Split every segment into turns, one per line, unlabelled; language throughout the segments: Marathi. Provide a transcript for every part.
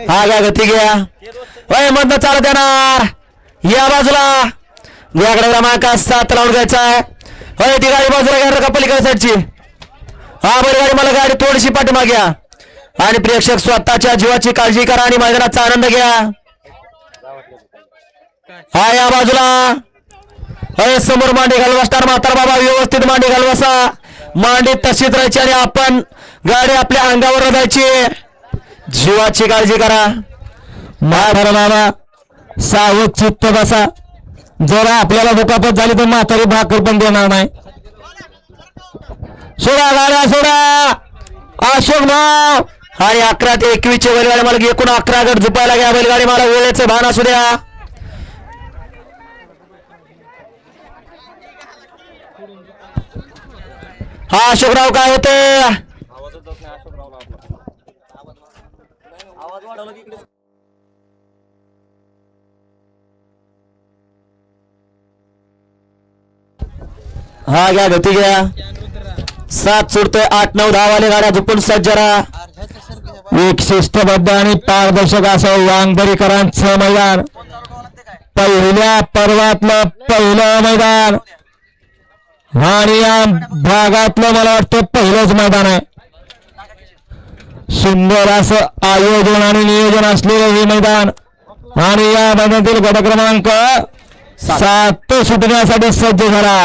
हा घ्या गती घ्या वय मधनं चालत येणार या बाजूला याकडे क्रमांक 7 लावून घ्यायचा आहे होय ती गाडी बाजूला घ्या का पलीकडे साईडची हा बरी गाडी मला गाडी थोडीशी पाठीमागे घ्या आणि प्रेक्षक स्वतःच्या जीवाची काळजी करा आणि मैदानाचा आनंद घ्या हा या बाजूला होय समोर मांडी घालवा स्टार म्हातार बाबा व्यवस्थित मांडी घालवासा मांडी तशीच राहायची आणि आपण गाडी आपल्या अंगावर जायची जीवाची काळजी करा म्हातारा बाबा सावध चित्त बसा जरा आपल्याला दुखापत झाली तर म्हातारी भाकर पण देणार नाही सोडा गाड्या सोडा अशोक भाव आणि 11 ते 21 चे बैलगाडी मला एकूण 11 गट झुपायला घ्या बैलगाडी मला वेळेचे भान असू द्या हा अशोकराव काय होते हा घ्या गती घ्या 7 सुटतोय 8 9 10 वाले गाड्या झुपून सज्जरा एक शिस्तबद्ध आणि पारदर्शक असं वांगदरीकरांचं मैदान पहिल्या पर्वातलं पहिलं मैदान आणि या भागातलं मला वाटतं पहिलंच मैदान आहे सुंदर असं आयोजन आणि नियोजन असलेलं हे मैदान आणि या मैदानातील गट क्रमांक 7 सुटण्यासाठी सज्ज झाला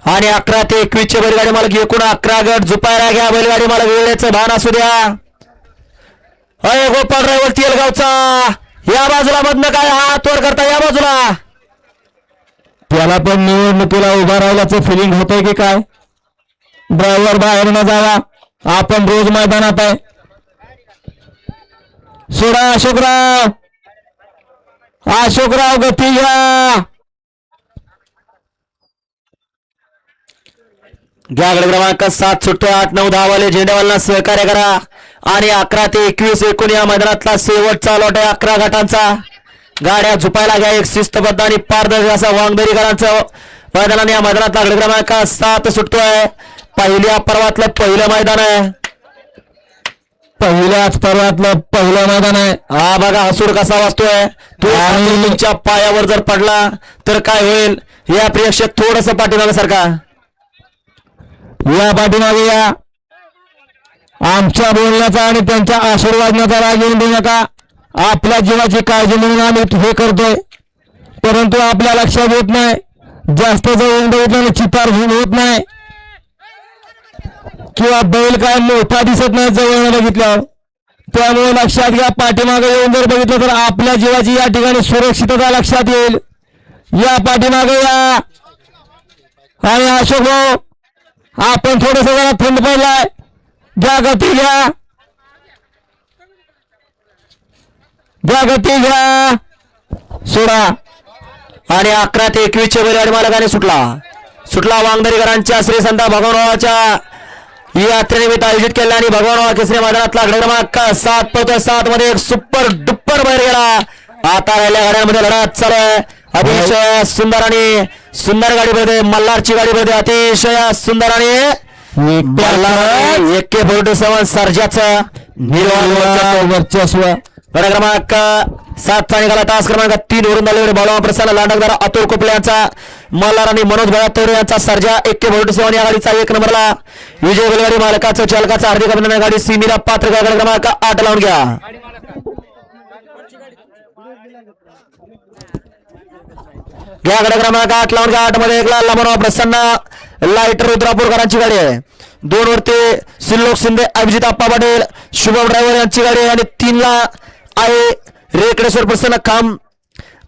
आणि 11 ते 21 चे बैलगाडी मालक एकूण 11 गट झुपायला घ्या बैलगाडी मला वेळेचं भान असू द्या अय गोपाल ड्रायव्हर तेलगावचा या बाजूला मधनं काय हात वर करता या बाजूला त्याला पण निवडणुकीला उभा राहिल्याचं फिलिंग होतंय की काय ड्रायव्हर बाहेर न जावा आपण रोज मैदानात आहे सोडा अशोकराव गती घ्या गड क्रमांक 7 सुटतोय 8 9 10 वाले झेंडेवाल्यांना सहकार्य करा आणि 11 ते 21 एकूण या मैदानातला शेवटचा लॉट आहे 11 गटांचा गाड्या झुपायला घ्या एक शिस्तबद्ध आणि पारदर्शक असा वांगदरीकरांचं मैदानाने या मैदानातला गड क्रमांक 7 सुटतोय पहिल्या पर्वातलं पहिलं मैदान आहे पहिल्याच पर्वातलं पहिलं मैदान आहे हा बघा हसूड कसा वाजतोय तो तुमच्या पायावर जर पडला तर काय होईल या प्रेक्षक थोडस पाठीमागे सारखा या पाठीमागे या आमच्या बोलण्याचा आणि त्यांच्या आशीर्वादाचा राग येऊन देऊ नका आपल्या जीवाची काळजी म्हणून आम्ही हे करतोय परंतु आपल्या लक्षात येत नाही जास्त जवळ बघितल्याने चितार होत नाही किंवा बैल काय मोठा दिसत नाही जवळ बघितल्यावर त्यामुळे लक्षात घ्या पाठीमागे येऊन जर बघितलं तर आपल्या जीवाची या ठिकाणी सुरक्षितता लक्षात येईल या पाठीमागे या आणि अशोक भाऊ आपण थोडस जरा थंड पडलाय घ्या गती घ्या सोडा आणि 11 ते 21 चे बैलगाडी मालकाने सुटला वांगदरीकरांच्या श्री संत भगवानच्या यात्रेनिमित्त आयोजित केलेला आणि भगवान केसरी मैदानातला गड क्रमांक 7 पळतोय 7 मध्ये एक सुपर डुप्पर बैल गेला आता राहिल्या गाड्यांमध्ये लढत चालू आहे अतिशय सुंदर आणि सुंदर गाडीमध्ये मल्हारची गाडीमध्ये अतिशय सुंदर आणि AK-47 सर्जाचं वर्चस्व गड क्रमांक 7 चा निघाला तास क्रमांक 3 वरून झालेले बाळा प्रसन्न लांडकदार अतुल कोपले यांचा मल्हार आणि मनोज भयातोरे यांचा सर्जा AK-47 या गाडीचा 1 नंबरला विजय बैलगाडी मालकाचं चालकाचं हार्दिक अभिनंदन गाडी सीमीला पात्र गड क्रमांक 8 लावून घ्या गड क्रमांक 8 लावून घ्या 8 मध्ये 1 ला मनोज प्रसन्न लाईटर रुद्रापूरकरांची गाडी आहे 2 वरती सिल्लोक शिंदे अभिजित आप्पा पाटील शुभम ड्रायव्हर यांची गाडी आहे आणि 3 ला आहे रेकडेश्वर प्रसन्न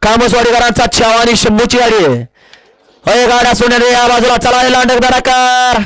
कामसवाडीकरांचा छावा आणि शंभूची गाडी आहे गाड्या सोडण्याने या बाजूला चला लांडकदार आकार